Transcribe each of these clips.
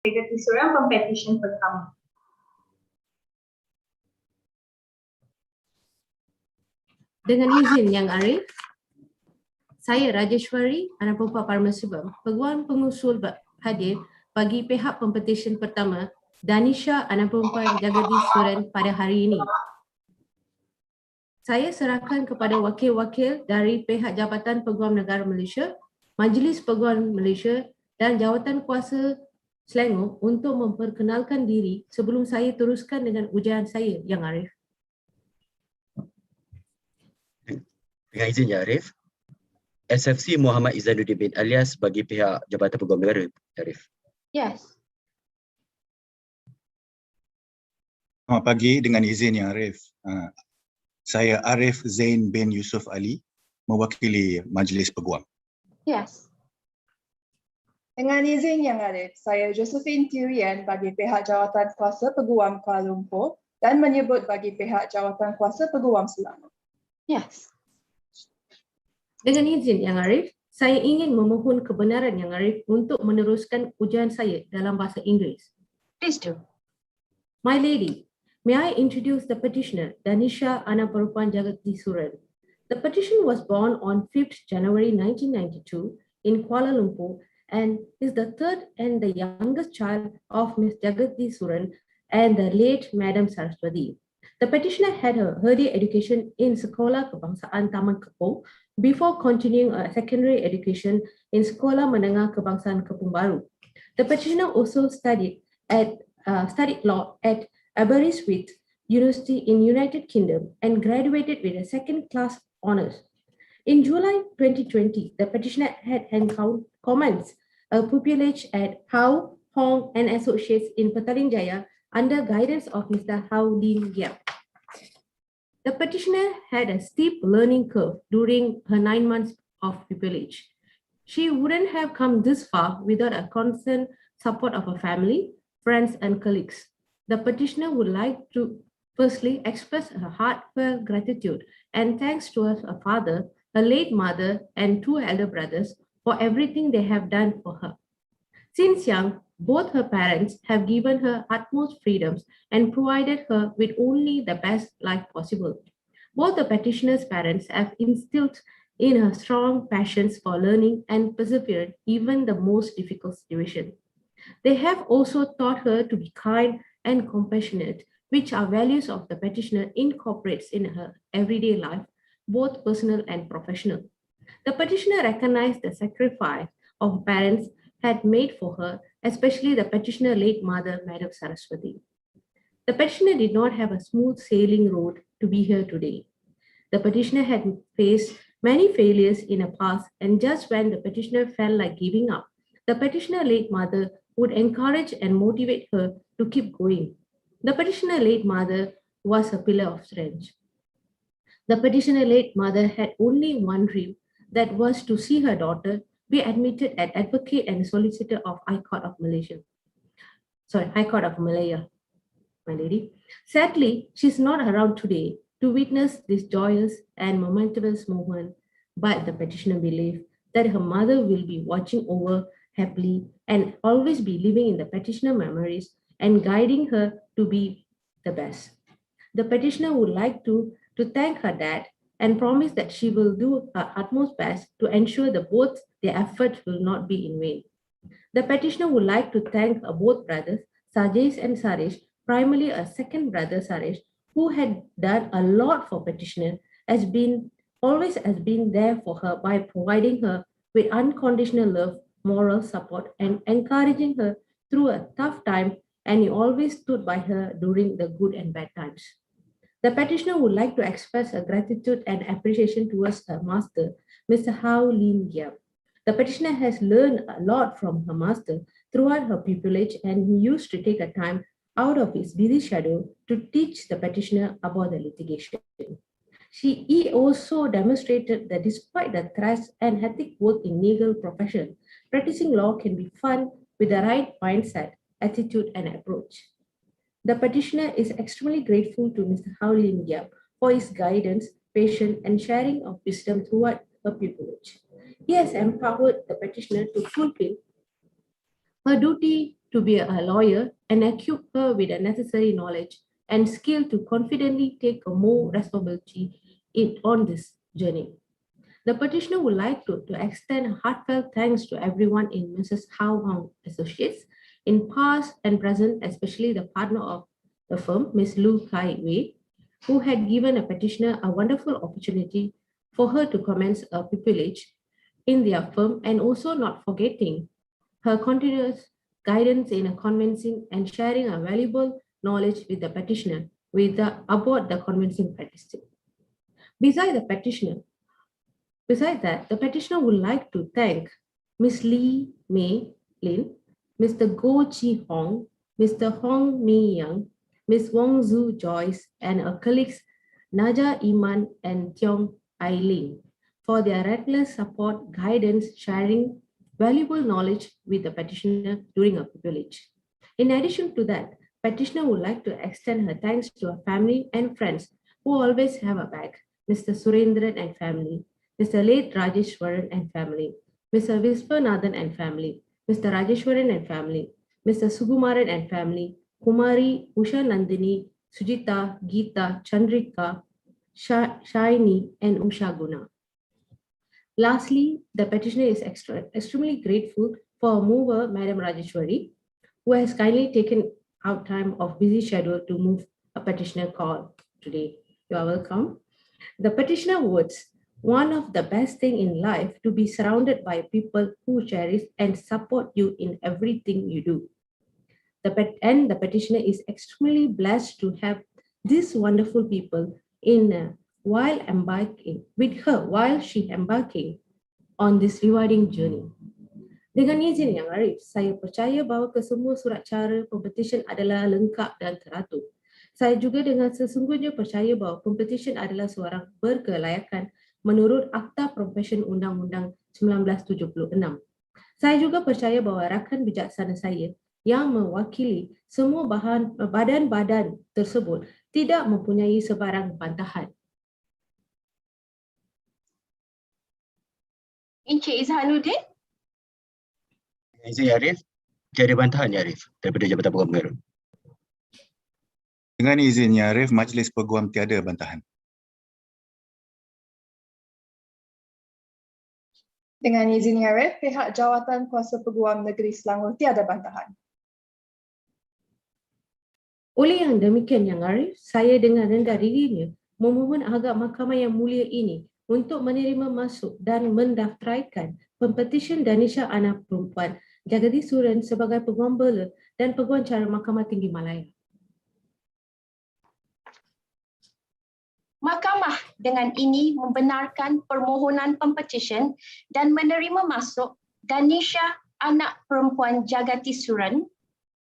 Pempetisyen Pempetisyen Pertama. Dengan izin Yang Arif, saya Rajeshwari, anak perempuan Parmesubam, Peguam pengusul hadir bagi pihak Pempetisyen Pertama, Danisha, anak perempuan Jagadish Suren pada hari ini. Saya serahkan kepada wakil-wakil dari pihak Jabatan Peguam Negara Malaysia, Majlis Peguam Malaysia dan Jawatan Kuasa Selangor untuk memperkenalkan diri sebelum saya teruskan dengan ujian saya, Yang Arif. Dengan izin Ya Arif, SFC Muhammad Izzanuddin bin Alias bagi pihak Jabatan Peguam Negara, Arif. Yes. Selamat pagi, dengan izin Yang Arif. Saya Arif Zain bin Yusuf Ali, mewakili Majlis Peguam. Yes. Dengan izin Yang Arif, saya Josephine Tirian bagi pihak Jawatan Kuasa Peguam Kuala Lumpur dan menyebut bagi pihak Jawatan Kuasa Peguam Selangor. Yes. Dengan izin Yang Arif, saya ingin memohon kebenaran Yang Arif untuk meneruskan ujian saya dalam bahasa Inggeris. Please do. My lady, may I introduce the petitioner, Danisha, anak perempuan Jagadish Suren. The petition was born on 5th January 1992 in Kuala Lumpur and is the third and the youngest child of Ms. Jagadish Suren and the late Madam Saraswati. The petitioner had her early education in Sekolah Kebangsaan Taman Kepong before continuing a secondary education in Sekolah Menengah Kebangsaan Kepong Baru. The petitioner also studied law at Aberystwyth University in United Kingdom and graduated with a second-class honours. In July 2020, the petitioner had commenced a pupillage at Howe, Hong and Associates in Petaling Jaya under guidance of Mr. Hao Lin Giap. The petitioner had a steep learning curve during her 9 months of pupillage. She wouldn't have come this far without a constant support of her family, friends and colleagues. The petitioner would like to firstly express her heartfelt gratitude and thanks to her father, her late mother and 2 elder brothers for everything they have done for her. Since young, both her parents have given her utmost freedoms and provided her with only the best life possible. Both the petitioner's parents have instilled in her strong passions for learning and persevered even the most difficult situation. They have also taught her to be kind and compassionate, which are values of the petitioner incorporates in her everyday life, both personal and professional. The petitioner recognized the sacrifice of parents had made for her, especially the petitioner's late mother, Madam Saraswati. The petitioner did not have a smooth sailing road to be here today. The petitioner had faced many failures in the past, and just when the petitioner felt like giving up, the petitioner's late mother would encourage and motivate her to keep going. The petitioner's late mother was a pillar of strength. The petitioner's late mother had only one dream, that was to see her daughter be admitted as advocate and solicitor of High Court of Malaya, my lady. Sadly, she's not around today to witness this joyous and momentous moment, but the petitioner believed that her mother will be watching over happily and always be living in the petitioner memories and guiding her to be the best. The petitioner would like to thank her dad and promise that she will do her utmost best to ensure that both their efforts will not be in vain. The petitioner would like to thank both brothers, Sajesh and Saresh, primarily a second brother, Saresh, who had done a lot for petitioner, always has been there for her by providing her with unconditional love, moral support, and encouraging her through a tough time, and he always stood by her during the good and bad times. The petitioner would like to express her gratitude and appreciation towards her master, Mr. Hao Lin Giap. The petitioner has learned a lot from her master throughout her pupillage, and he used to take a time out of his busy schedule to teach the petitioner about the litigation. He also demonstrated that despite the threats and hectic work in legal profession, practicing law can be fun with the right mindset, attitude, and approach. The petitioner is extremely grateful to Mr. Hao Lin Giap for his guidance, patience, and sharing of wisdom throughout her pupillage. He has empowered the petitioner to fulfill her duty to be a lawyer and equip her with the necessary knowledge and skill to confidently take a more responsibility on this journey. The petitioner would like to extend heartfelt thanks to everyone in Mrs. How Hong Associates, in past and present, especially the partner of the firm, Ms. Lu Kai Wei, who had given a petitioner a wonderful opportunity for her to commence a pupillage in their firm, and also not forgetting her continuous guidance in convincing and sharing a valuable knowledge with the petitioner about the convincing practice. Besides that, the petitioner would like to thank Ms. Lee Mei Lin, Mr. Goh Chi Hong, Mr. Hong Mi Yang, Ms. Wong Zhu Joyce, and her colleagues Naja Iman and Tiong Ai Ling for their reckless support, guidance, sharing valuable knowledge with the petitioner during her pupillage. In addition to that, petitioner would like to extend her thanks to her family and friends who always have her back, Mr. Surendran and family, Mr. Late Rajeshwaran and family, Mr. Viswanathan and family, Mr. Rajeshwaran and family, Mr. Sugumaran and family, Kumari, Usha Nandini, Sujita, Geeta, Chandrika, Shaini, and Usha Guna. Lastly, the petitioner is extremely grateful for her mover, Madam Rajeshwari, who has kindly taken out time of busy schedule to move a petitioner call today. You are welcome. The petitioner words, one of the best things in life to be surrounded by people who cherish and support you in everything you do. The petitioner is extremely blessed to have these wonderful people while she embarking on this rewarding journey. Dengan izin Yang Arif, saya percaya bahawa kesemua surat cara Pempetisyen adalah lengkap dan teratur. Saya juga dengan sesungguhnya percaya bahawa Pempetisyen adalah seorang berkelayakan menurut Akta Profesyen Undang-Undang 1976. Saya juga percaya bahawa rakan bijaksana saya yang mewakili semua badan-badan tersebut tidak mempunyai sebarang bantahan. Encik Izhanuddin? Izin Ya Arif, tiada bantahan Ya Arif daripada Jabatan Peguam Negara. Dengan izin Ya Arif, Majlis Peguam tiada bantahan. Dengan izin Ya Arif, pihak Jawatan Kuasa Peguam Negeri Selangor tiada bantahan. Oleh yang demikian Yang Arif, saya dengan rendah dirinya memohon agak mahkamah yang mulia ini untuk menerima masuk dan mendaftaraikan Pempetisyen Danisha Anak Perempuan Jagati Suren sebagai Peguam Bela dan Peguam Cara Mahkamah Tinggi Malaya. Mahkamah dengan ini membenarkan permohonan Pempetisyen dan menerima masuk Danisha Anak Perempuan Jagati Suren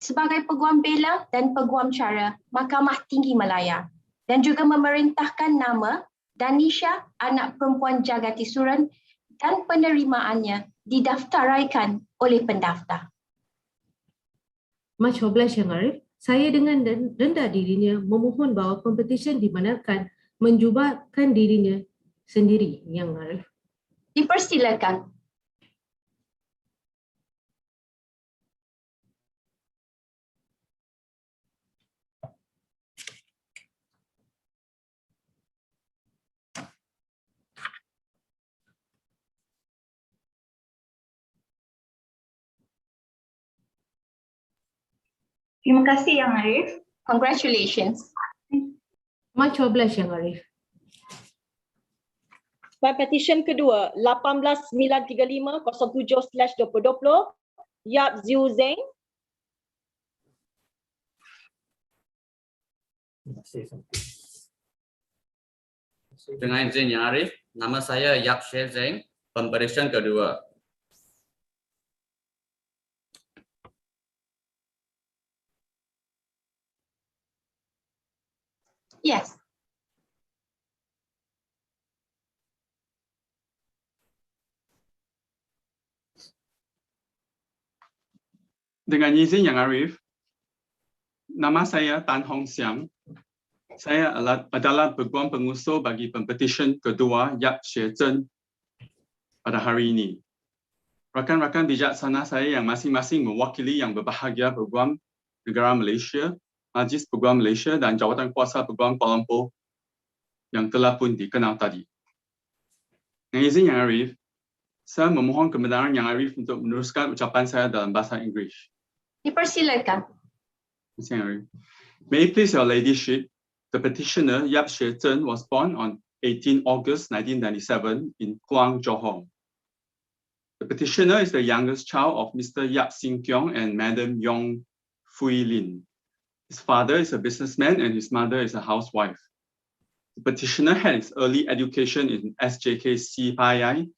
sebagai Peguam Bela dan Peguam Cara Mahkamah Tinggi Malaya, dan juga memerintahkan nama Danisha Anak Perempuan Jagati Suren dan penerimaannya didaftaraikan oleh pendaftar. Much obliged Yang Arif, saya dengan rendah dirinya memohon bahawa Pempetisyen dibenarkan menjubatkan dirinya sendiri Yang Arif. Dipersilakan. Terima kasih Yang Arif. Congratulations. Much obliged Yang Arif. Petition kedua 1893507/2020 Yap Ziu Zeng. Dengan izin Yang Arif, nama saya Yap Sheh Zeng, Pempetisyen kedua. Yes. Dengan izin Yang Arif, nama saya Tan Hong Siang. Saya adalah Peguam Pengusul bagi Pempetisyen kedua Yap Sheh Zeng pada hari ini. rakan-rakan bijaksana saya yang masing-masing mewakili yang berbahagia Peguam Negara Malaysia, Majlis Peguam Malaysia dan Jawatan Kuasa Peguam Kuala Lumpur yang telah pun dikenal tadi. Dengan izin Yang Arif, saya memohon kebenaran Yang Arif untuk meneruskan ucapan saya dalam bahasa Inggeris. Dipersilakan. Terima kasih, Yang Arif. May it please your ladyship, the petitioner Yap Shih Zhen was born on 18 August 1997 in Kluang, Johor. The petitioner is the youngest child of Mr. Yap Sin Kiong and Madam Yong Fui Lin. His father is a businessman and his mother is a housewife. The petitioner had his early education in SJK Payai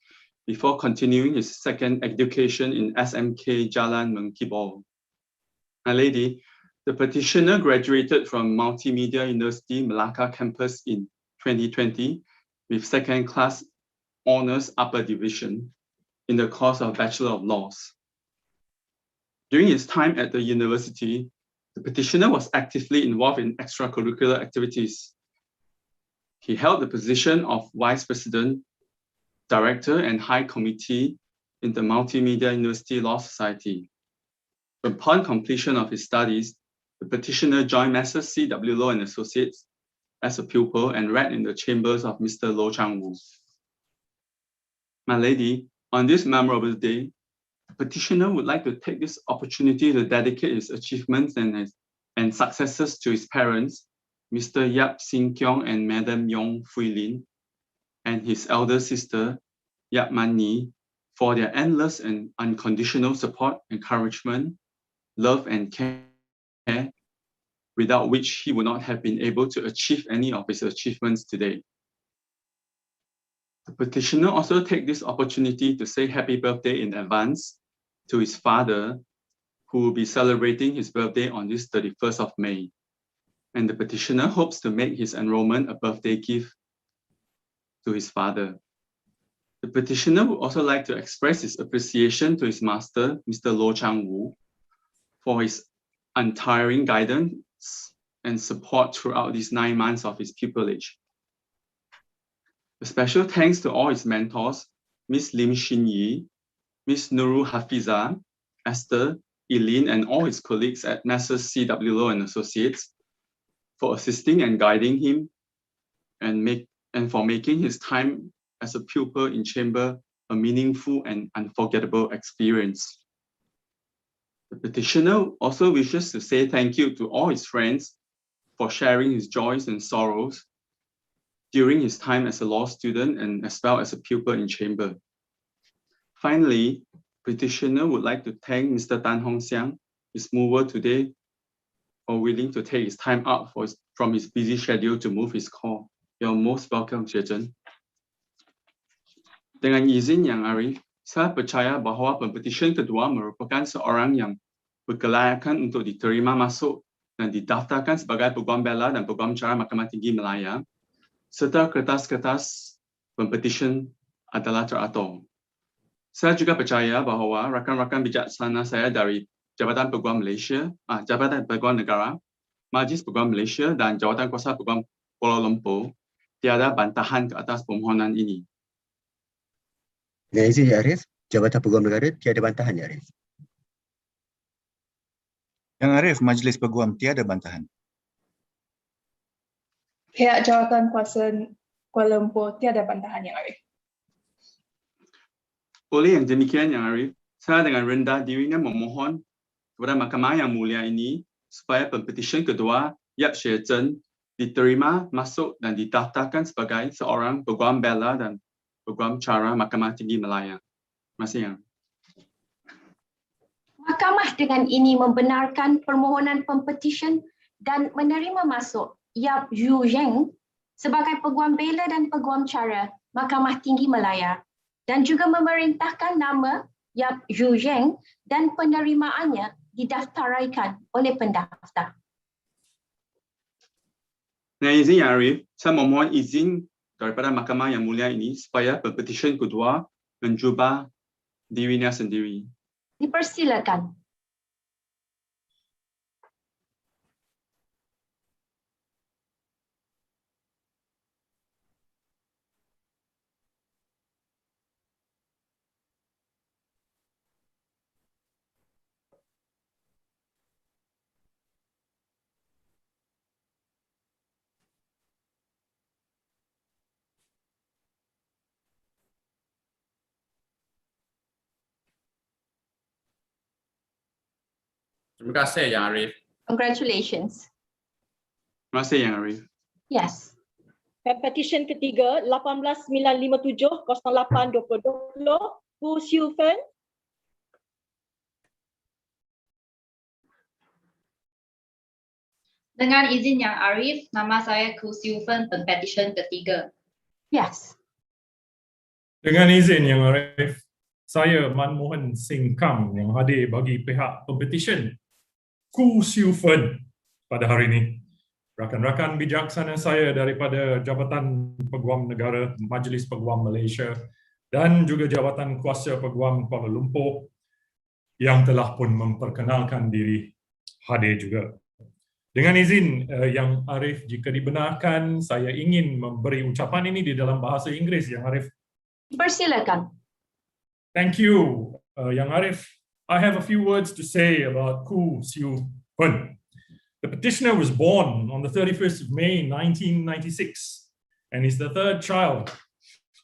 before continuing his second education in SMK Jalan Mengkibol. My lady, the petitioner graduated from Multimedia University Melaka campus in 2020 with second-class honors upper division in the course of Bachelor of Laws. During his time at the university, the petitioner was actively involved in extracurricular activities. He held the position of Vice President, Director, and High Committee in the Multimedia University Law Society. Upon completion of his studies, the petitioner joined Masa C.W. Law and Associates as a pupil and read in the chambers of Mr. Lo Chang-Wu. My lady, on this memorable day, the petitioner would like to take this opportunity to dedicate his achievements and successes to his parents, Mr. Yap Sin Kiong and Madam Yong Fui Lin, and his elder sister, Yap Man Ni, for their endless and unconditional support, encouragement, love, and care, without which he would not have been able to achieve any of his achievements today. The petitioner also takes this opportunity to say happy birthday in advance to his father, who will be celebrating his birthday on this 31st of May. And the petitioner hopes to make his enrollment a birthday gift to his father. The petitioner would also like to express his appreciation to his master, Mr. Lo Chang-Wu, for his untiring guidance and support throughout these 9 months of his pupillage. A special thanks to all his mentors, Miss Lim Shin Yi, Miss Nurul Hafiza, Esther, Eileen, and all his colleagues at Messrs C.W. Law and Associates for assisting and guiding him and for making his time as a pupil in chamber a meaningful and unforgettable experience. The petitioner also wishes to say thank you to all his friends for sharing his joys and sorrows during his time as a law student and as well as a pupil in chamber. Finally, petitioner would like to thank Mr. Tan Hong Xiang, his mover today, for willing to take his time out from his busy schedule to move his call. You're most welcome, Shih Zhen. Dengan izin Yang Arif, saya percaya bahawa pempetisyen kedua merupakan seorang yang berkelayakan untuk diterima masuk dan didaftarkan sebagai Peguam Bela dan Peguam Cara Mahkamah Tinggi Malaya, serta kertas-kertas pempetisyen adalah teratur. Saya juga percaya bahawa rakan-rakan bijaksana saya dari Jabatan Peguam Malaysia, Jabatan Peguam Negara, Majlis Peguam Malaysia dan Jawatan Kuasa Peguam Kuala Lumpur tiada bantahan ke atas permohonan ini. Dengan izin Ya Arif, Jabatan Peguam Negara tiada bantahan Ya Arif. Yang Arif, Majlis Peguam tiada bantahan. Pihak Jawatan Kuasa Kuala Lumpur tiada bantahan Yang Arif. Oleh yang demikian Yang Arif, saya dengan rendah dirinya memohon kepada Mahkamah yang mulia ini supaya pempetisyen kedua Yap Shih Zhen diterima, masuk dan didaftarkan sebagai seorang Peguam Bela dan Peguam Cara Mahkamah Tinggi Malaya. Terima kasih Yang. Mahkamah dengan ini membenarkan permohonan pempetisyen dan menerima masuk Yap Yu Zheng sebagai Peguam Bela dan Peguam Cara Mahkamah Tinggi Malaya dan juga memerintahkan nama Yap Yu Zheng dan penerimaannya didaftaraikan oleh pendaftar. Dengan izin Yang Arif, saya memohon izin daripada Mahkamah yang mulia ini supaya pempetisyen kedua menjubah dirinya sendiri. Dipersilakan. Terima kasih Yang Arif. Congratulations. Terima kasih Yang Arif. Yes. Pempetisyen ketiga 18957-08-2020 Ku Siu Fen. Dengan izin Yang Arif, nama saya Ku Siu Fen, Pempetisyen ketiga. Yes. Dengan izin Yang Arif, saya Manmohan Singh Kang yang hadir bagi pihak Pempetisyen Ku Siu Fen pada hari ini. Rakan-rakan bijaksana saya daripada Jabatan Peguam Negara Majlis Peguam Malaysia dan juga Jabatan Kuasa Peguam Kuala Lumpur yang telah pun memperkenalkan diri hadir juga. Dengan izin Yang Arif, jika dibenarkan, saya ingin memberi ucapan ini di dalam bahasa Inggeris, Yang Arif. Persilakan. Thank you, Yang Arif. I have a few words to say about Ku Siu Fen. The petitioner was born on the 31st of May 1996 and is the third child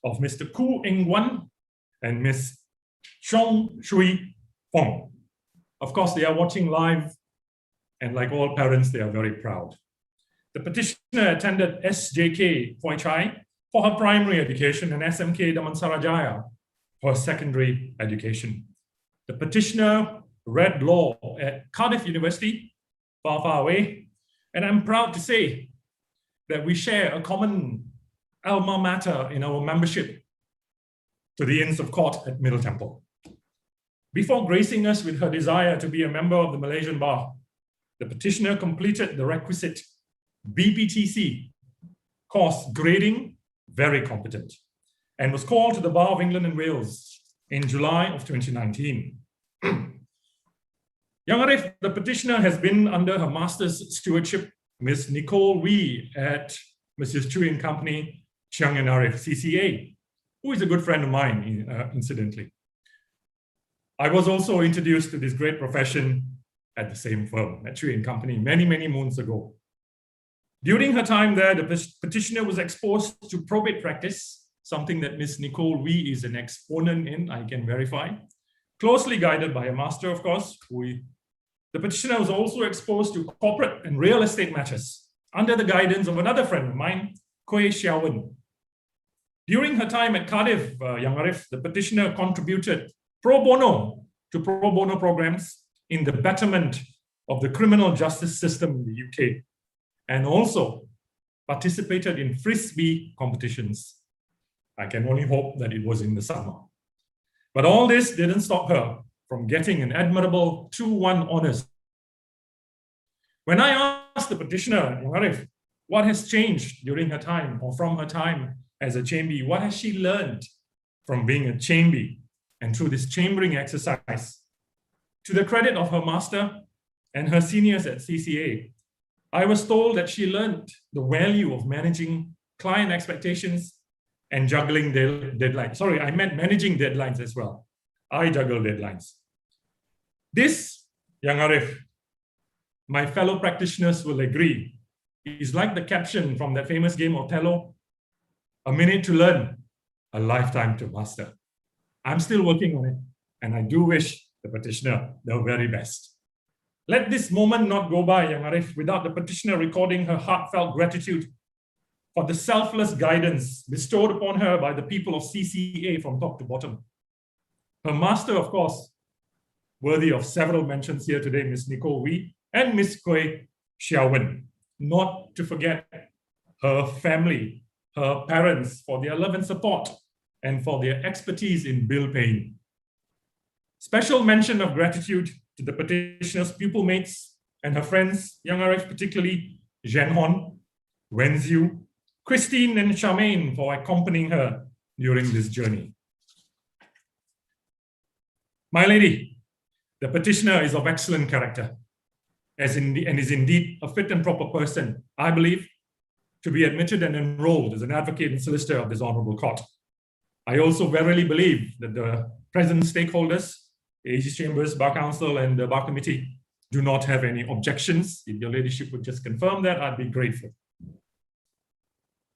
of Mr. Ku Eng Wan and Miss Chong Shui Fong. Of course, they are watching live, and like all parents, they are very proud. The petitioner attended SJK Poi Chai for her primary education and SMK Damansarajaya for her secondary education. The petitioner read law at Cardiff University, far, far away, and I'm proud to say that we share a common alma mater in our membership to the Inns of Court at Middle Temple. Before gracing us with her desire to be a member of the Malaysian Bar, the petitioner completed the requisite BPTC course grading, very competent, and was called to the Bar of England and Wales in July of 2019. Yang Arif, the petitioner has been under her master's stewardship, Ms. Nicole Wee at Mrs. Chui and Company, Chiang and Arif, CCA, who is a good friend of mine, incidentally. I was also introduced to this great profession at the same firm, at Chui and Company, many, many moons ago. During her time there, the petitioner was exposed to probate practice, something that Ms. Nicole Wee is an exponent in, I can verify, closely guided by a master, of course. The petitioner was also exposed to corporate and real estate matters under the guidance of another friend of mine, Kueh Xiaowen. During her time at Cardiff, Yang Arif, the petitioner contributed pro bono to pro bono programs in the betterment of the criminal justice system in the UK, and also participated in frisbee competitions. I can only hope that it was in the summer. But all this didn't stop her from getting an admirable 2-1 honors. When I asked the petitioner, Yang Arif, what has changed during her time or from her time as a chambi, what has she learned from being a chambi and through this chambering exercise? To the credit of her master and her seniors at CCA, I was told that she learned the value of managing client expectations and juggling deadlines. Sorry, I meant managing deadlines as well. I juggle deadlines. This, Yang Arif, my fellow practitioners will agree, is like the caption from that famous game Othello, a minute to learn, a lifetime to master. I'm still working on it, and I do wish the petitioner the very best. Let this moment not go by, Yang Arif, without the petitioner recording her heartfelt gratitude for the selfless guidance bestowed upon her by the people of CCA from top to bottom. Her master, of course, worthy of several mentions here today, Ms. Nicole Wee and Ms. Kueh Xiaowen, not to forget her family, her parents for their love and support and for their expertise in bill paying. Special mention of gratitude to the petitioner's pupil mates and her friends, Yang Arif, particularly Zhen Hon, Wen Xiu, Christine and Charmaine for accompanying her during this journey. My lady, the petitioner is of excellent character and is indeed a fit and proper person, I believe, to be admitted and enrolled as an advocate and solicitor of this honorable court. I also verily believe that the present stakeholders, the AG Chambers, Bar Council and the Bar Committee do not have any objections. If your ladyship would just confirm that, I'd be grateful.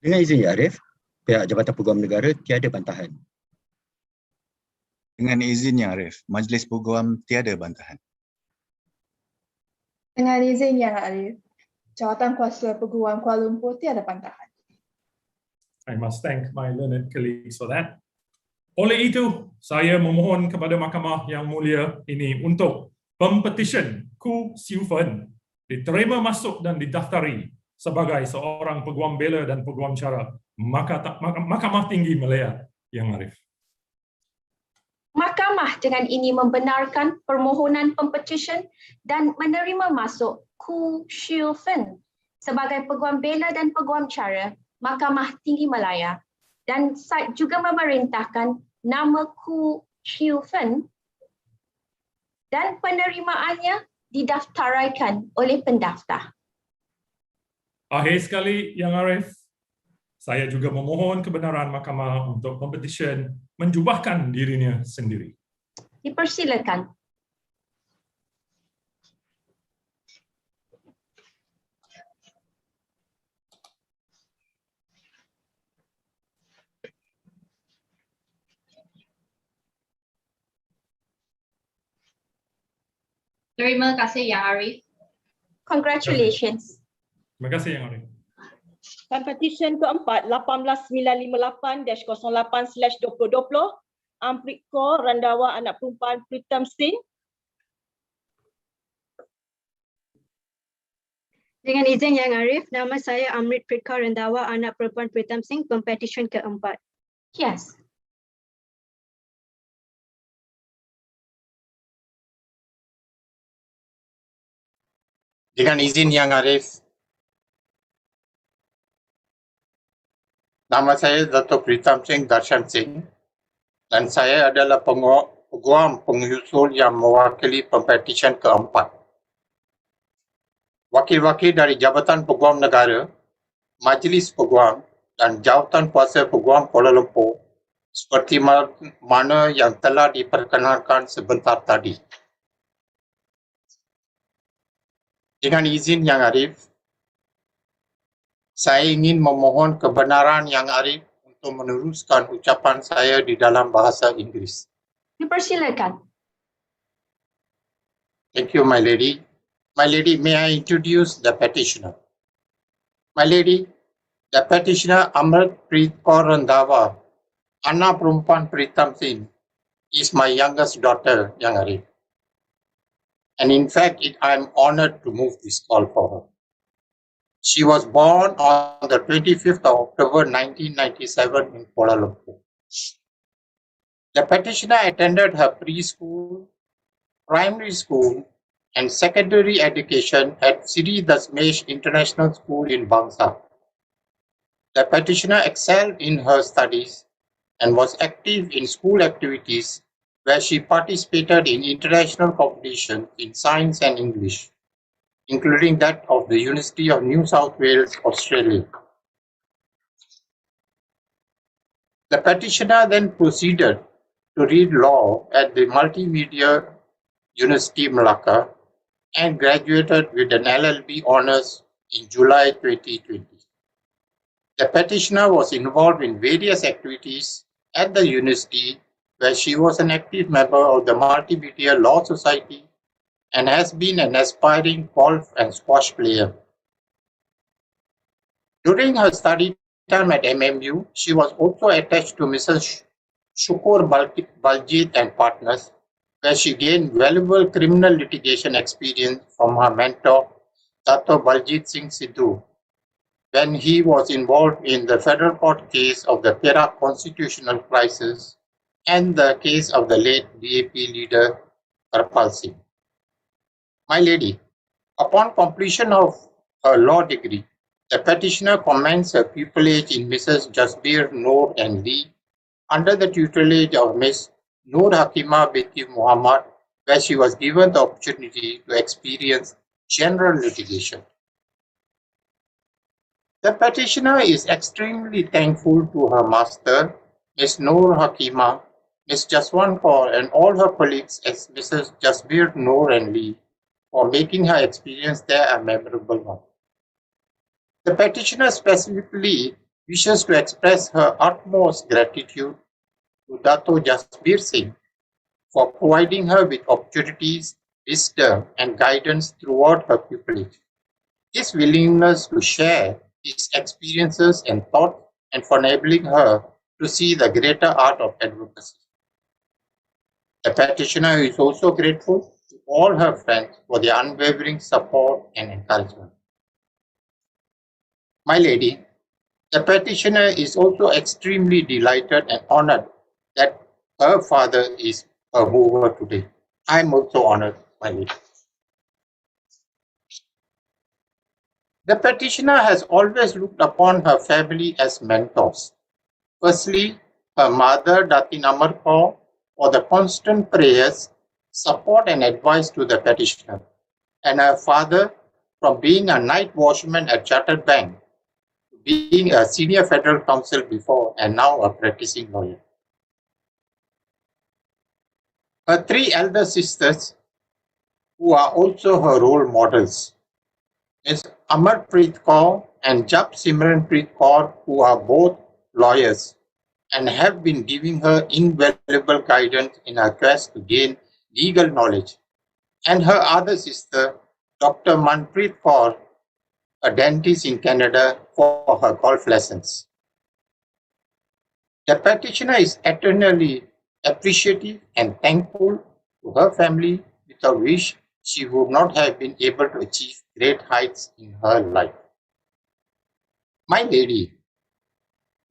Dengan izin Arif, pihak Jabatan Peguam Negara tiada bantahan. Dengan izin Yang Arif, Majlis Peguam tiada bantahan. Dengan izin Yang Arif, jawatan kuasa Peguam Kuala Lumpur tiada pantahan. I must thank my learned colleagues for that. Oleh itu, saya memohon kepada Mahkamah yang mulia ini untuk Pempetisyen Ku Siu Fen diterima masuk dan didaftari sebagai seorang Peguam Bela dan Peguam Cara Mahkamah Tinggi Malaya yang Arif. Mahkamah dengan ini membenarkan permohonan pempetisyen dan menerima masuk Ku Siu Fen sebagai Peguam Bela dan Peguam Cara Mahkamah Tinggi Malaya dan juga memerintahkan nama Ku Siu Fen dan penerimaannya didaftaraikan oleh pendaftar. Akhir sekali, Yang Arif, saya juga memohon kebenaran Mahkamah untuk Pempetisyen menjubahkan dirinya sendiri. Dipersilakan. Terima kasih Yang Arif. Congratulations. Terima kasih, Yang Arif. Pempetisyen keempat 18958-08/2020 Amriko Rendawa Anak Perempuan Pritam Singh. Dengan izin Yang Arif, nama saya Amrit Pritka Rendawa Anak Perempuan Pritam Singh, Pempetisyen keempat. Yes. Dengan izin Yang Arif, nama saya Datuk Pritam Singh Darshan Singh dan saya adalah peguam pengusul yang mewakili pempetisyen keempat. Wakil-wakil dari Jabatan Peguam Negara, Majlis Peguam dan Jawatan Kuasa Peguam Kuala Lumpur seperti mana yang telah diperkenalkan sebentar tadi. Dengan izin Yang Arif, saya ingin memohon kebenaran Yang Arif untuk meneruskan ucapan saya di dalam bahasa Inggeris. Dipersilakan. Thank you, my lady. My lady, may I introduce the petitioner? My lady, the petitioner Amrit Pritka Rendawa, Anak Perempuan Pritam Singh, is my youngest daughter, Yang Arif. And in fact, I am honored to move this call for her. She was born on the 25th of October 1997 in Kuala Lumpur. The petitioner attended her preschool, primary school, and secondary education at Sri Dasmesh International School in Bangsa. The petitioner excelled in her studies and was active in school activities where she participated in international competitions in science and English, including that of the University of New South Wales, Australia. The petitioner then proceeded to read law at the Multimedia University Malacca and graduated with an LLB honours in July 2020. The petitioner was involved in various activities at the university where she was an active member of the Multimedia Law Society and has been an aspiring golf and squash player. During her study time at MMU, she was also attached to Mrs. Shukur Baljit and Partners, where she gained valuable criminal litigation experience from her mentor, Datuk Baljit Singh Sidhu, when he was involved in the federal court case of the Perak constitutional crisis and the case of the late DAP leader Harpal Singh. My lady, upon completion of her law degree, the petitioner commenced her pupillage in Mrs. Jasbir Noor and Lee under the tutelage of Miss Noor Hakima Binti Muhammad, where she was given the opportunity to experience general litigation. The petitioner is extremely thankful to her master, Miss Noor Hakima, Ms. Jaswan Kaur and all her colleagues as Mrs. Jasbir Noor and Lee for making her experience there a memorable one. The petitioner specifically wishes to express her utmost gratitude to Dato Jasbir Singh for providing her with opportunities wisdom, and guidance throughout her pupillage. His willingness to share his experiences and thoughts, and for enabling her to see the greater art of advocacy. The petitioner is also grateful to all her friends for their unwavering support and encouragement. My lady, the petitioner is also extremely delighted and honored that her father is a mover today. I am also honored, my lady. The petitioner has always looked upon her family as mentors. Firstly, her mother, Datin Amar Kaur, for the constant prayers, support and advice to the petitioner, and her father, from being a night watchman at Chartered Bank, to being a senior federal counsel before and now a practicing lawyer. Her three elder sisters, who are also her role models, Ms. Amarpreet Kaur and Jap Simranpreet Kaur, who are both lawyers and have been giving her invaluable guidance in her quest to gain legal knowledge, and her other sister, Dr. Manpreet Kaur, a dentist in Canada, for her golf lessons. The petitioner is eternally appreciative and thankful to her family, without which she would not have been able to achieve great heights in her life. My lady,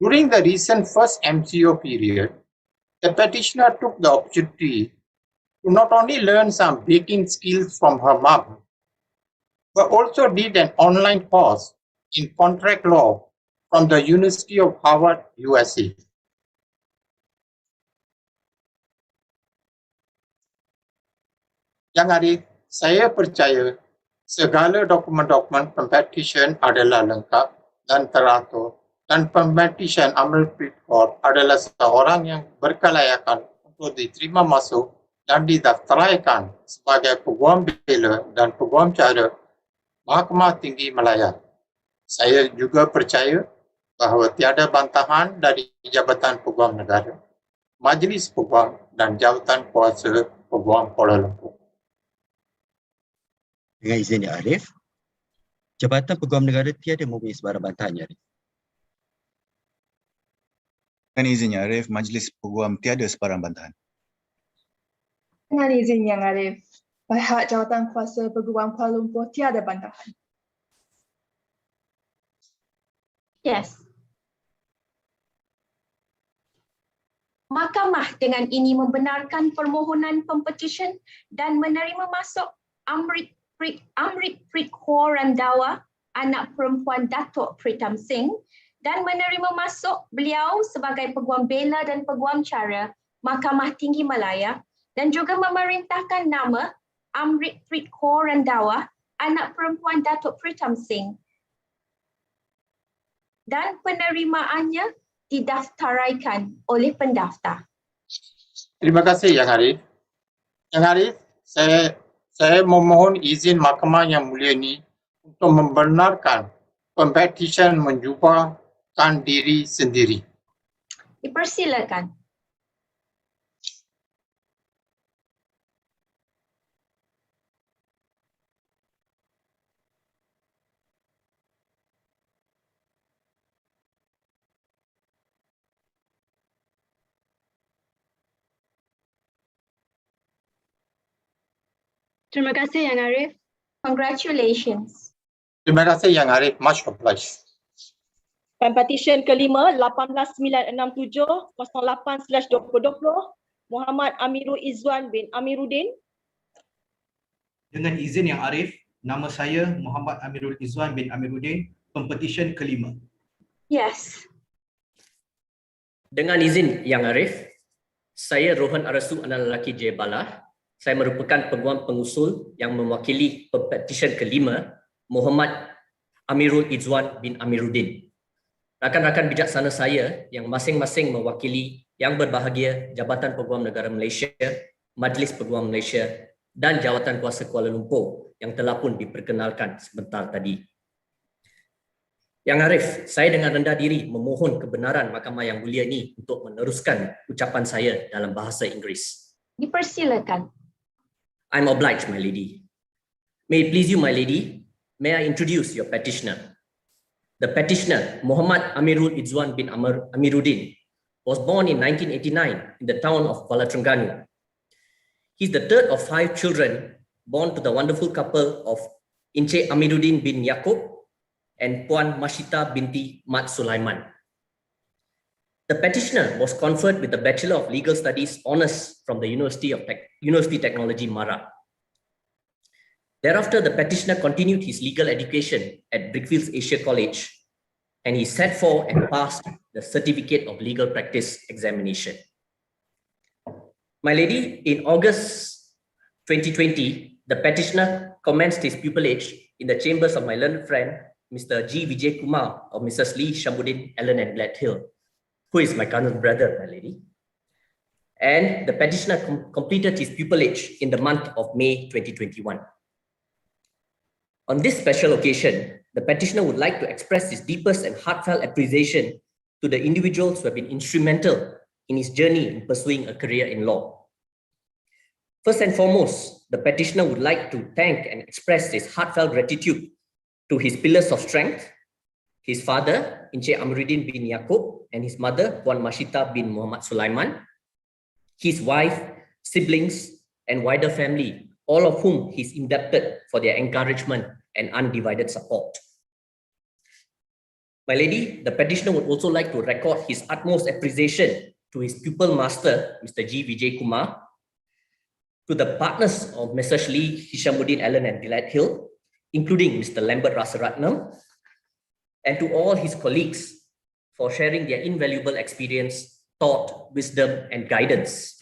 during the recent first MCO period, the petitioner took the opportunity to not only learn some baking skills from her mom, but also did an online course in contract law from the University of Harvard, USA. Yang Arif, saya percaya segala dokumen-dokumen Pempetisyen adalah lengkap dan teratur, dan Pempetisyen Amarpreet Kaur adalah seorang yang berkelayakan untuk diterima masuk dan didaftaraikan sebagai Peguam Bela dan Peguam Cara Mahkamah Tinggi Malaya. Saya juga percaya bahawa tiada bantahan dari Jabatan Peguam Negara, Majlis Peguam dan Jawatan Kuasa Peguam Kuala Lumpur. Dengan izin Yang Arif, Jabatan Peguam Negara tiada mempunyai sebarang bantahan Yang Arif. Dengan izin Yang Arif, Majlis Peguam tiada sebarang bantahan. Dengan izin Yang Arif, pihak Jawatan Kuasa Peguam Kuala Lumpur tiada bantahan. Yes. Mahkamah dengan ini membenarkan permohonan pempetisyen dan menerima masuk Amarpreet Kaur Randawa, anak perempuan Datuk Pritam Singh, dan menerima masuk beliau sebagai Peguam Bela dan Peguam Cara Mahkamah Tinggi Malaya, dan juga memerintahkan nama Amarpreet Kaur Randawa, anak perempuan Datuk Pritam Singh, dan penerimaannya didaftaraikan oleh pendaftar. Terima kasih Yang Arif. Yang Arif, saya memohon izin Mahkamah Yang Mulia ini untuk membenarkan Pempetisyen menjubahkan diri sendiri. Dipersilakan. Terima kasih Yang Arif. Congratulations. Terima kasih Yang Arif, much obliged. Pempetisyen kelima 18967-08/2020 Muhammad Amirul Izzuan bin Amiruddin. Dengan izin Yang Arif, nama saya Muhammad Amirul Izzuan bin Amiruddin, pempetisyen kelima. Yes. Dengan izin Yang Arif, saya Rohan Arasu anak lelaki J. Bala. Saya merupakan peguam pengusul yang mewakili pempetisyen kelima, Muhammad Amirul Izzuan bin Amiruddin. Rakan-rakan bijaksana saya yang masing-masing mewakili yang berbahagia Jabatan Peguam Negara Malaysia, Majlis Peguam Malaysia dan Jawatan Kuasa Kuala Lumpur yang telah pun diperkenalkan sebentar tadi. Yang Arif, saya dengan rendah diri memohon kebenaran Mahkamah Yang Mulia ini untuk meneruskan ucapan saya dalam bahasa Inggeris. Dipersilakan. I'm obliged, my lady. May it please you, my lady, may I introduce your petitioner. The petitioner, Muhammad Amirul Izzuan bin Amiruddin, was born in 1989 in the town of Kuala Terengganu. He's the third of 5 children born to the wonderful couple of Encik Amiruddin bin Yaakob and Puan Mashita binti Mat Sulaiman. The petitioner was conferred with the Bachelor of Legal Studies Honours from the University Technology Mara. Thereafter, the petitioner continued his legal education at Brickfields Asia College, and he sat for and passed the Certificate of Legal Practice examination. My lady, in August 2020, the petitioner commenced his pupillage in the chambers of my learned friend, Mr. G. Vijay Kumar of Mrs. Lee Shambuddin Allen and Gladhill, who is my cousin's brother, my lady. And the petitioner completed his pupillage in the month of May 2021. On this special occasion, the petitioner would like to express his deepest and heartfelt appreciation to the individuals who have been instrumental in his journey in pursuing a career in law. First and foremost, the petitioner would like to thank and express his heartfelt gratitude to his pillars of strength, his father, Encik Amiruddin bin Yaakob, and his mother, Puan Mashita bin Muhammad Sulaiman, his wife, siblings, and wider family, all of whom he is indebted for their encouragement and undivided support. My lady, the petitioner would also like to record his utmost appreciation to his pupil master, Mr. G. Vijay Kumar, to the partners of Mrs. Lee Hishamuddin Allen and Gladhill, including Mr. Lambert Rasaratnam, and to all his colleagues for sharing their invaluable experience, thought, wisdom, and guidance.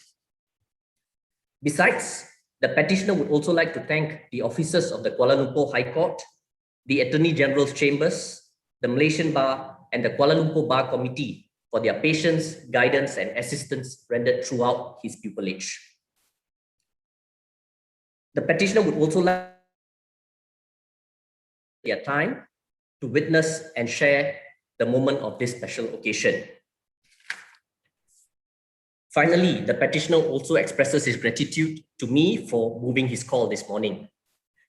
Besides, the petitioner would also like to thank the officers of the Kuala Lumpur High Court, the Attorney General's Chambers, the Malaysian Bar, and the Kuala Lumpur Bar Committee for their patience, guidance, and assistance rendered throughout his pupillage. The petitioner would also like their time to witness and share the moment of this special occasion. Finally, the petitioner also expresses his gratitude to me for moving his call this morning.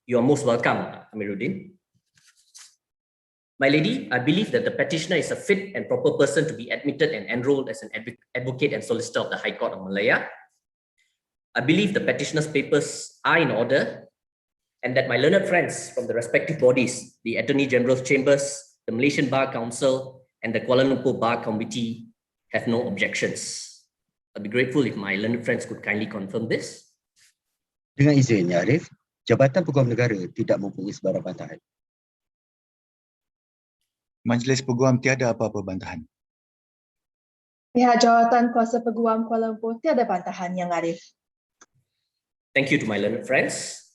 You are most welcome, Amiruddin. My lady, I believe that the petitioner is a fit and proper person to be admitted and enrolled as an advocate and solicitor of the High Court of Malaya. I believe the petitioner's papers are in order and that my learned friends from the respective bodies, the Attorney General's Chambers, the Malaysian Bar Council, and the Kuala Lumpur Bar Committee have no objections. I'd be grateful if my learned friends could kindly confirm this. Dengan izin, Ya Arif, Jabatan Peguam Negara tidak mempunyai sebarang bantahan. Majlis Peguam tiada apa-apa bantahan. Pihak Jawatan Kuasa Peguam Kuala Lumpur tiada bantahan, Yang Arif. Thank you to my learned friends.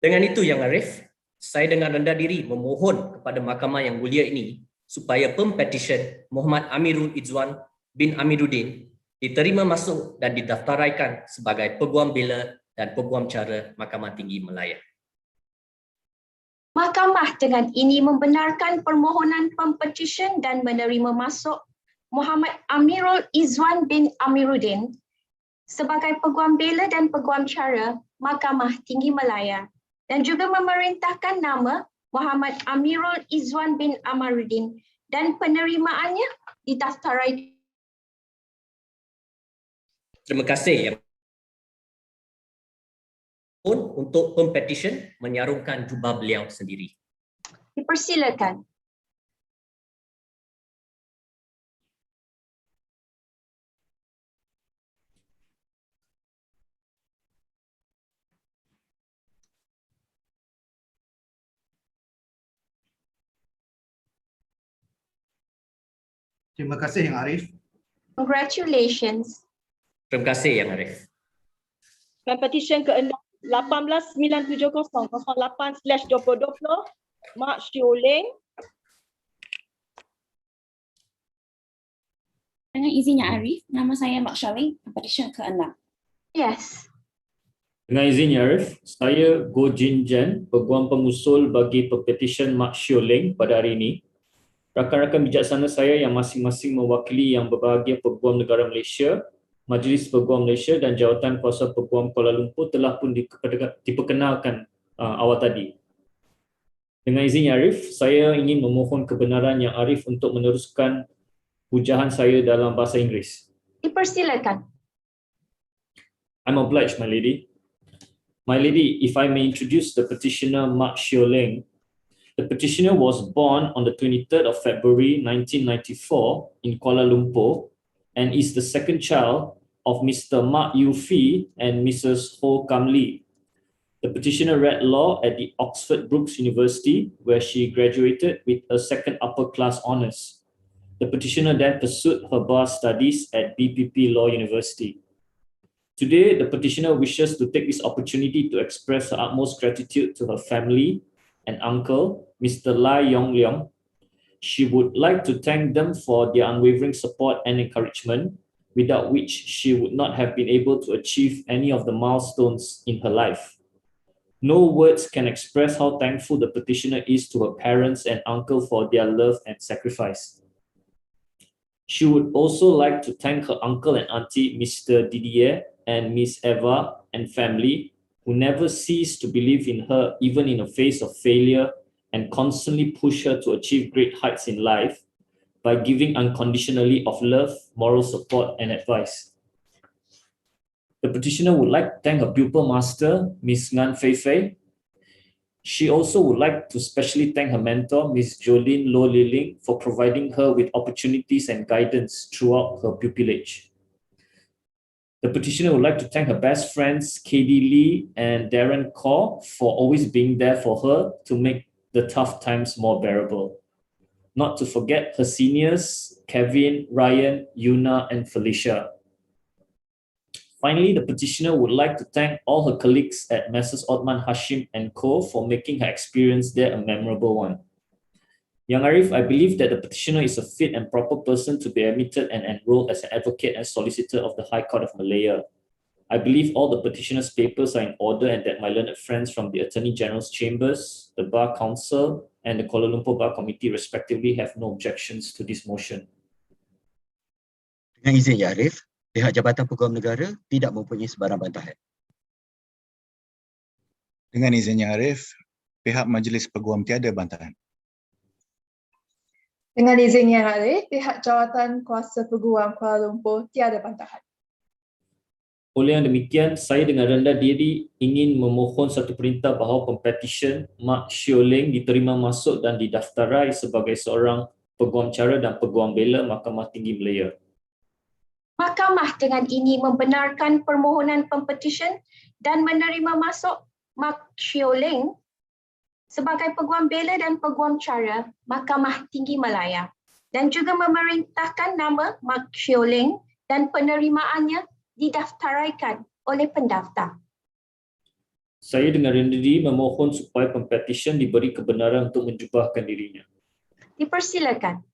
Dengan itu, Yang Arif, saya dengan rendah diri memohon kepada Mahkamah yang mulia ini supaya Pempetisyen Muhammad Amirul Izzuan bin Amiruddin diterima masuk dan didaftaraikan sebagai Peguam Bela dan Peguam Cara Mahkamah Tinggi Malaya. Mahkamah dengan ini membenarkan permohonan Pempetisyen dan menerima masuk Muhammad Amirul Izzuan bin Amiruddin sebagai Peguam Bela dan Peguam Cara Mahkamah Tinggi Malaya dan juga memerintahkan nama Muhammad Amirul Izzuan bin Amiruddin dan penerimaannya didaftaraikan. Terima kasih untuk Pempetisyen menyarungkan jubah beliau sendiri. Dipersilakan. Terima kasih Yang Arif. Congratulations. Terima kasih Yang Arif. Pempetisyen ke-6 18-970-08/2020 Mak Syoleng. Dengan izin Yang Arif, nama saya Mak Syoleng, Pempetisyen ke-6. Yes. Dengan izin Ya Arif, saya Go Jin Jan, Peguam Pengusul bagi Pempetisyen Mak Syoleng pada hari ini. Rakan-rakan bijaksana saya yang masing-masing mewakili yang berbahagia Peguam Negara Malaysia Majlis Peguam Malaysia dan Jawatan Kuasa Peguam Kuala Lumpur telah pun diperkenalkan awal tadi. Dengan izin Yang Arif, saya ingin memohon kebenaran Yang Arif untuk meneruskan hujahan saya dalam bahasa Inggeris. Dipersilakan. I'm obliged, my lady. My lady, if I may introduce the petitioner Mak Shio Leng. The petitioner was born on the 23rd of February 1994 in Kuala Lumpur and is the second child of Mr. Mak Yu Fee and Mrs. Ho Kam Lee. The petitioner read law at the Oxford Brookes University, where she graduated with a second upper class honours. The petitioner then pursued her bar studies at BPP Law University. Today, the petitioner wishes to take this opportunity to express her utmost gratitude to her family and uncle, Mr. Lai Yong Leong. She would like to thank them for their unwavering support and encouragement, without which she would not have been able to achieve any of the milestones in her life. No words can express how thankful the petitioner is to her parents and uncle for their love and sacrifice. She would also like to thank her uncle and auntie, Mr. Didier and Miss Eva and family, who never cease to believe in her even in the face of failure and constantly push her to achieve great heights in life by giving unconditionally of love, moral support and advice. The petitioner would like to thank her pupil master, Miss Ngan Fei Fei. She also would like to specially thank her mentor, Miss Jolene Lo Liling, for providing her with opportunities and guidance throughout her pupillage. The petitioner would like to thank her best friends, KD Lee and Darren Kaur, for always being there for her to make the tough times more bearable. Not to forget her seniors, Kevin, Ryan, Yuna, and Felicia. Finally, the petitioner would like to thank all her colleagues at Messrs. Othman Hashim and Co. for making her experience there a memorable one. Yang Arif, I believe that the petitioner is a fit and proper person to be admitted and enrolled as an advocate and solicitor of the High Court of Malaya. I believe all the petitioner's papers are in order and that my learned friends from the Attorney General's Chambers, the Bar Council, and the Kuala Lumpur Bar Committee respectively have no objections to this motion. Dengan izin Ya Arif, pihak Jabatan Peguam Negara tidak mempunyai sebarang bantahan. Dengan izin Ya Arif, pihak Majlis Peguam tiada bantahan. Dengan izin Yang Arif, pihak Jawatan Kuasa Peguam Kuala Lumpur tiada bantahan. Oleh yang demikian, saya dengan rendah diri ingin memohon satu perintah bahawa Pempetisyen Mak Shio Leng diterima masuk dan didaftarai sebagai seorang Peguam Cara dan Peguam Bela Mahkamah Tinggi Malaya. Mahkamah dengan ini membenarkan permohonan Pempetisyen dan menerima masuk Mak Shio Leng sebagai Peguam Bela dan Peguam Cara Mahkamah Tinggi Malaya dan juga memerintahkan nama Mak Shio Leng dan penerimaannya didaftaraikan oleh pendaftar. Saya dengan rendah diri memohon supaya Pempetisyen diberi kebenaran untuk menjubahkan dirinya. Dipersilakan.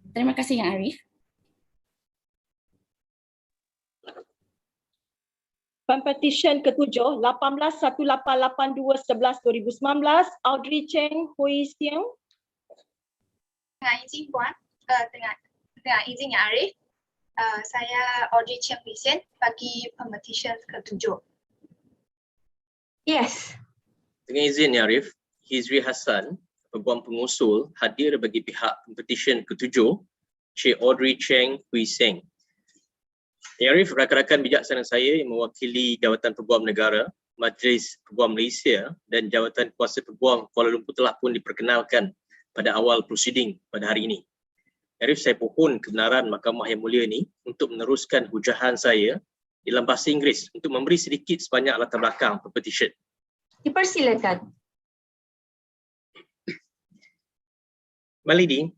Terima kasih Yang Arif. Pempetisyen ke-7 18-1882-11-2019 Audrey Cheng Hui Siang. Dengan izin Puan, dengan izin Yang Arif, saya Audrey Cheng Hui Siang bagi Pempetisyen ke-7. Yes. Dengan izin Yang Arif, Hizri Hassan, Peguam Pengusul, hadir bagi pihak Pempetisyen ke-7, Cik Audrey Cheng Hui Seng. Yang Arif, rakan-rakan bijaksana saya yang mewakili Jawatan Peguam Negara, Majlis Peguam Malaysia dan Jawatan Kuasa Peguam Kuala Lumpur telah pun diperkenalkan pada awal prosiding pada hari ini. Yang Arif, saya pohon kebenaran Mahkamah Yang Mulia ini untuk meneruskan hujahan saya dalam bahasa Inggeris untuk memberi sedikit sebanyak latar belakang Pempetisyen. Dipersilakan. My lady,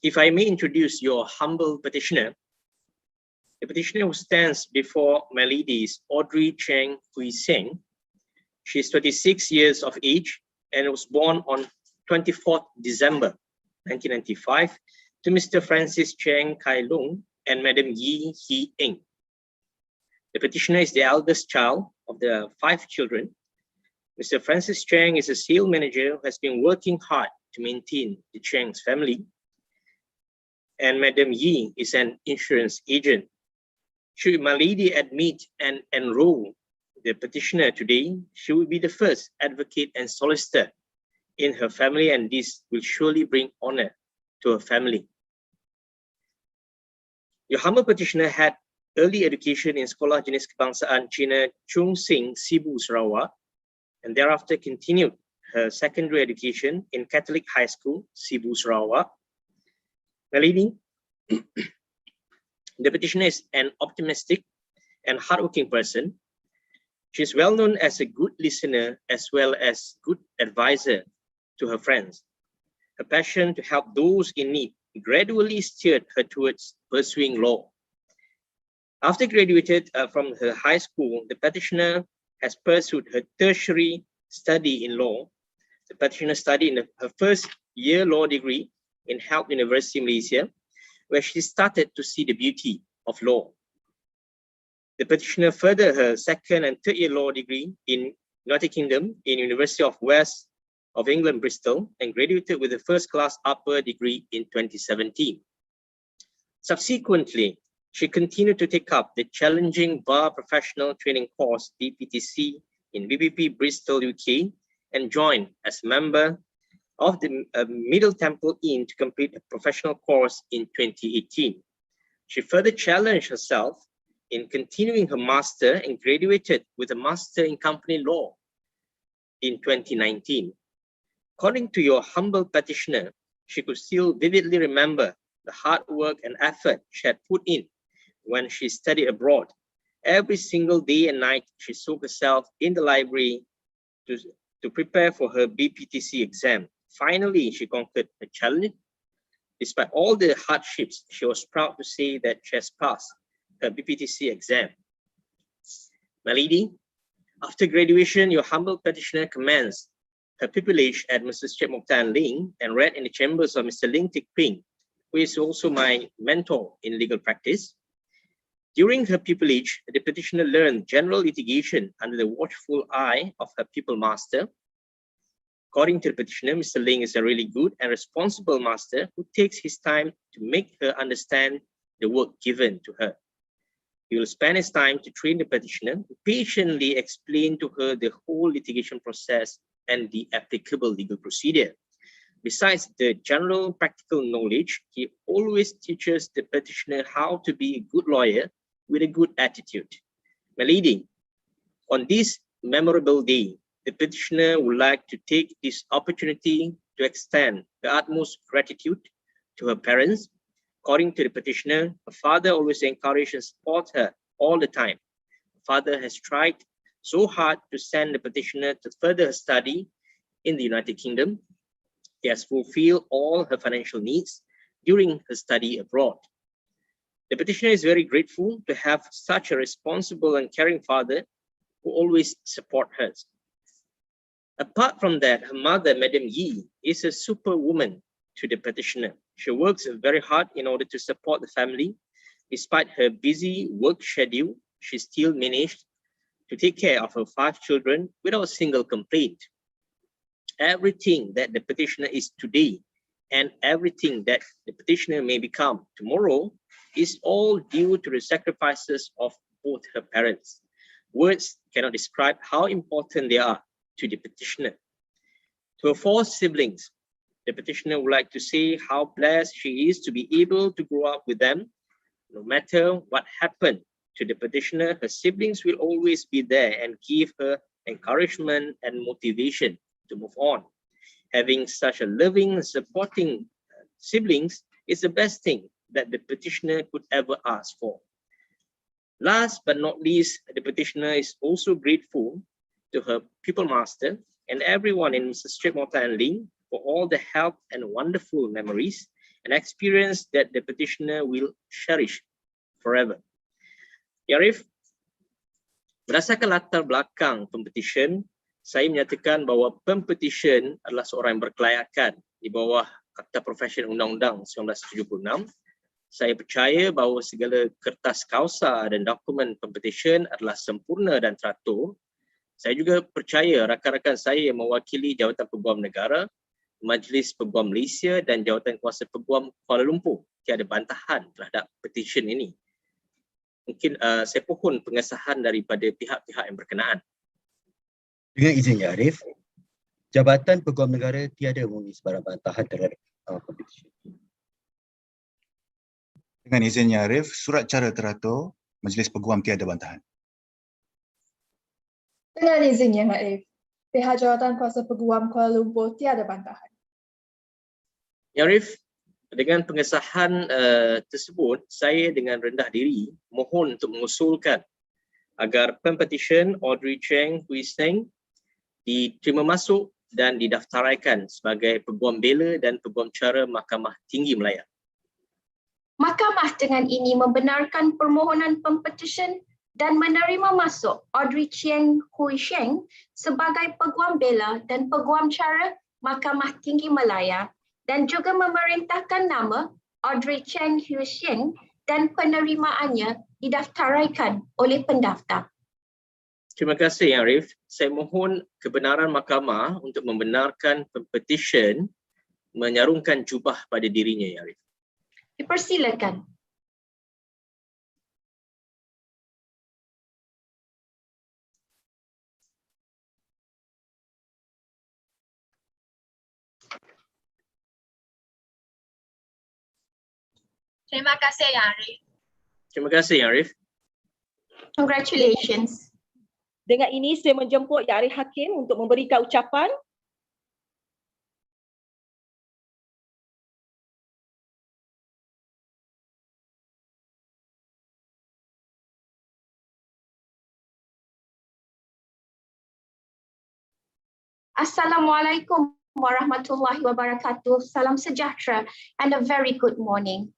if I may introduce your humble petitioner. The petitioner who stands before my lady is Audrey Cheng Hui Seng. She is 26 years of age and was born on 24th December 1995 to Mr. Francis Cheng Kai Lung and Madam Yi Hee Eng. The petitioner is the eldest child of the 5 children. Mr. Francis Cheng is a sales manager who has been working hard to maintain the Cheng's family. And Madam Yi is an insurance agent. Should my lady admit and enroll the petitioner today, she will be the first advocate and solicitor in her family, and this will surely bring honor to her family. Your humble petitioner had early education in Sekolah Jenis Kebangsaan Cina Chung Sing, Sibu, Sarawak, and thereafter continued her secondary education in Catholic High School, Sibu, Sarawak. My lady, the petitioner is an optimistic and hardworking person. She is well known as a good listener as well as good advisor to her friends. Her passion to help those in need gradually steered her towards pursuing law. After graduated from her high school, the petitioner has pursued her tertiary study in law. The petitioner studied in her first year law degree in Help University, Malaysia, where she started to see the beauty of law. The petitioner furthered her second and third year law degree in United Kingdom in University of West of England, Bristol, and graduated with a first-class upper degree in 2017. Subsequently, she continued to take up the challenging bar professional training course BPTC in BPP Bristol, UK, and joined as member of the Middle Temple Inn to complete a professional course in 2018. She further challenged herself in continuing her master and graduated with a master in company law in 2019. According to your humble petitioner, she could still vividly remember the hard work and effort she had put in when she studied abroad. Every single day and night, she soaked herself in the library to prepare for her BPTC exam. Finally, she conquered the challenge. Despite all the hardships, she was proud to say that she has passed her BPTC exam. My lady, after graduation, your humble petitioner commenced her pupillage at Mrs. Chet Mokhtar Ling and read in the chambers of Mr. Ling Tik Ping, who is also my mentor in legal practice. During her pupillage, the petitioner learned general litigation under the watchful eye of her pupil master. According to the petitioner, Mr. Ling is a really good and responsible master who takes his time to make her understand the work given to her. He will spend his time to train the petitioner, to patiently explain to her the whole litigation process and the applicable legal procedure. Besides the general practical knowledge, he always teaches the petitioner how to be a good lawyer with a good attitude. My lady, on this memorable day, the petitioner would like to take this opportunity to extend the utmost gratitude to her parents. According to the petitioner, her father always encouraged and supported her all the time. Her father has tried so hard to send the petitioner to further her study in the United Kingdom. He has fulfilled all her financial needs during her study abroad. The petitioner is very grateful to have such a responsible and caring father who always supports her. Apart from that, her mother, Madam Yi, is a superwoman to the petitioner. She works very hard in order to support the family. Despite her busy work schedule, she still managed to take care of her 5 children without a single complaint. Everything that the petitioner is today and everything that the petitioner may become tomorrow is all due to the sacrifices of both her parents. Words cannot describe how important they are to the petitioner. To her 4 siblings, the petitioner would like to say how blessed she is to be able to grow up with them. No matter what happened to the petitioner, her siblings will always be there and give her encouragement and motivation to move on. Having such a loving and supporting siblings is the best thing that the petitioner could ever ask for. Last but not least, the petitioner is also grateful to her pupil master and everyone in Mrs. Chet Mokhtar Ling for all the help and wonderful memories and experience that the petitioner will cherish forever. Ya Arif, berdasarkan latar belakang Pempetisyen, saya menyatakan bahawa Pempetisyen adalah seorang yang berkelayakan di bawah Akta Profesion Undang-Undang 1976, saya percaya bahawa segala kertas kausa dan dokumen Pempetisyen adalah sempurna dan teratur. Saya juga percaya rakan-rakan saya yang mewakili Jawatan Peguam Negara, Majlis Peguam Malaysia dan Jawatan Kuasa Peguam Kuala Lumpur tiada bantahan terhadap petisyen ini. Mungkin saya pohon pengesahan daripada pihak-pihak yang berkenaan. Dengan izinnya Arif, Jabatan Peguam Negara tiada memberi sebarang bantahan terhadap Pempetisyen. Dengan izinnya Arif, surat cara teratur Majlis Peguam tiada bantahan. Dengan izin Yang Arif, pihak Jawatan Kuasa Peguam Kuala Lumpur tiada bantahan. Yang Arif, dengan pengesahan tersebut, saya dengan rendah diri mohon untuk mengusulkan agar Pempetisyen Audrey Cheng Hui Seng diterima masuk dan didaftaraikan sebagai Peguam Bela dan Peguam Cara Mahkamah Tinggi Malaya. Mahkamah dengan ini membenarkan permohonan Pempetisyen dan menerima masuk Audrey Cheng Hui Seng sebagai Peguam Bela dan Peguam Cara Mahkamah Tinggi Malaya dan juga memerintahkan nama Audrey Cheng Hui Seng dan penerimaannya didaftaraikan oleh pendaftar. Terima kasih Yang Arif. Saya mohon kebenaran mahkamah untuk membenarkan Pempetisyen menyarungkan jubah pada dirinya Yang Arif. Dipersilakan. Terima kasih Yang Arif. Terima kasih Yang Arif. Congratulations. Dengan ini saya menjemput Yang Arif Hakim untuk memberikan ucapan. Assalamualaikum warahmatullahi wabarakatuh. Salam sejahtera and a very good morning.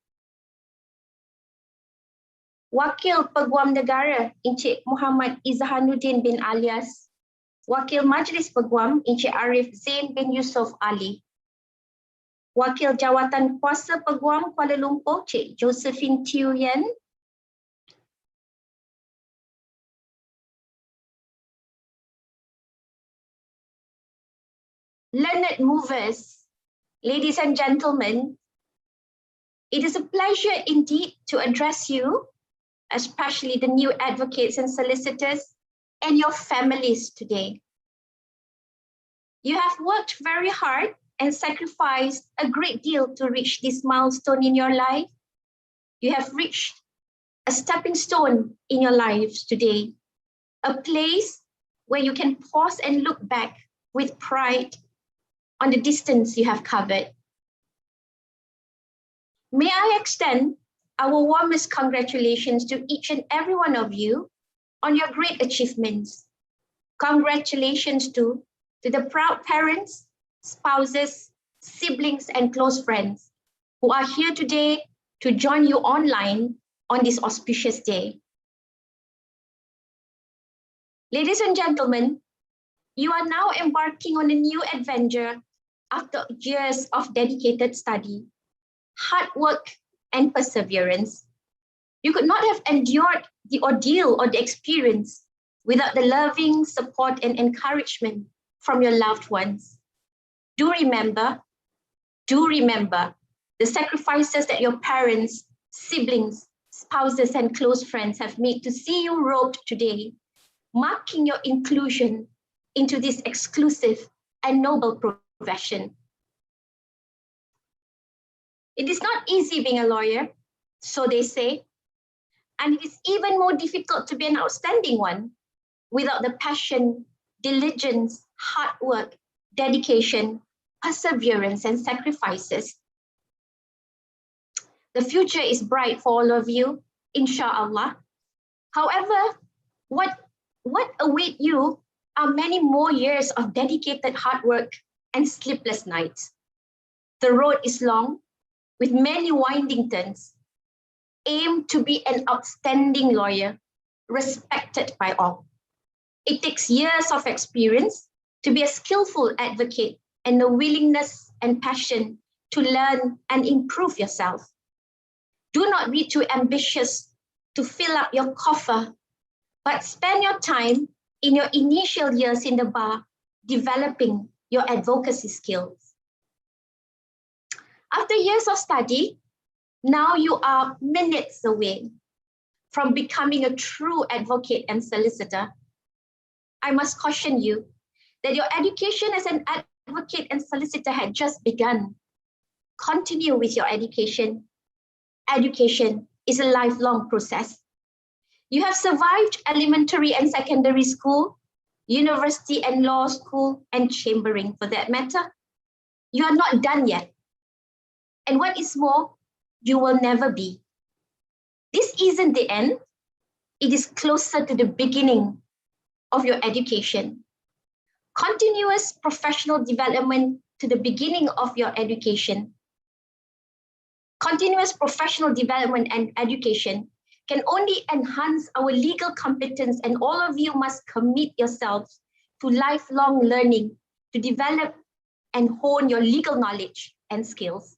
Wakil Peguam Negara Encik Muhammad Izhanuddin bin Alias, Wakil Majlis Peguam Encik Arif Zain bin Yusuf Ali, Wakil Jawatan Kuasa Peguam Kuala Lumpur Cik Josephine Tiew Yen, learned movers, ladies and gentlemen, it is a pleasure indeed to address you, especially the new advocates and solicitors and your families today. You have worked very hard and sacrificed a great deal to reach this milestone in your life. You have reached a stepping stone in your lives today, a place where you can pause and look back with pride on the distance you have covered. May I extend our warmest congratulations to each and every one of you on your great achievements. Congratulations to the proud parents, spouses, siblings, and close friends who are here today to join you online on this auspicious day. Ladies and gentlemen, you are now embarking on a new adventure after years of dedicated study, hard work, and perseverance. You could not have endured the ordeal or the experience without the loving support and encouragement from your loved ones. Do remember the sacrifices that your parents, siblings, spouses, and close friends have made to see you robed today, marking your inclusion into this exclusive and noble profession. It is not easy being a lawyer, so they say, and it is even more difficult to be an outstanding one without the passion, diligence, hard work, dedication, perseverance, and sacrifices. The future is bright for all of you, inshallah. However, what await you are many more years of dedicated hard work and sleepless nights. The road is long, with many winding turns. Aim to be an outstanding lawyer, respected by all. It takes years of experience to be a skillful advocate and the willingness and passion to learn and improve yourself. Do not be too ambitious to fill up your coffer, but spend your time in your initial years in the bar developing your advocacy skills. After years of study, now you are minutes away from becoming a true advocate and solicitor. I must caution you that your education as an advocate and solicitor had just begun. Continue with your education. Education is a lifelong process. You have survived elementary and secondary school, university and law school, and chambering for that matter. You are not done yet. And what is more, you will never be. This isn't the end. It is closer to the beginning of your education. Continuous professional development to the beginning of your education. Continuous professional development and education can only enhance our legal competence, and all of you must commit yourselves to lifelong learning to develop and hone your legal knowledge and skills.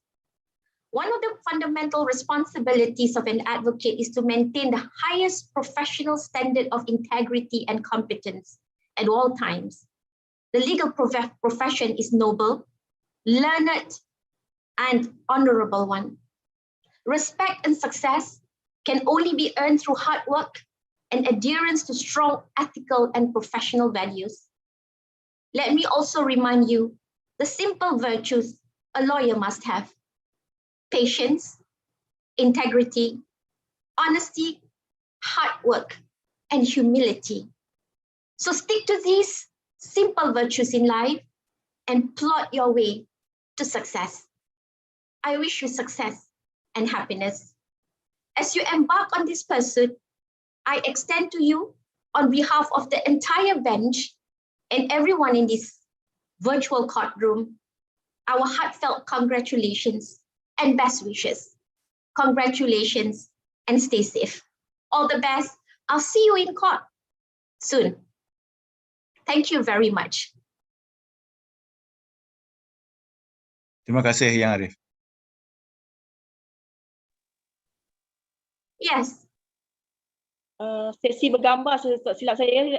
One of the fundamental responsibilities of an advocate is to maintain the highest professional standard of integrity and competence at all times. The legal profession is noble, learned, and honorable one. Respect and success can only be earned through hard work and adherence to strong ethical and professional values. Let me also remind you the simple virtues a lawyer must have: patience, integrity, honesty, hard work, and humility. So stick to these simple virtues in life and plot your way to success. I wish you success and happiness. As you embark on this pursuit, I extend to you, on behalf of the entire bench and everyone in this virtual courtroom, our heartfelt congratulations and best wishes. Congratulations and stay safe. All the best. I'll see you in court soon. Thank you very much. Terima kasih Yang Arif. Yes. Sesi bergambar silap saya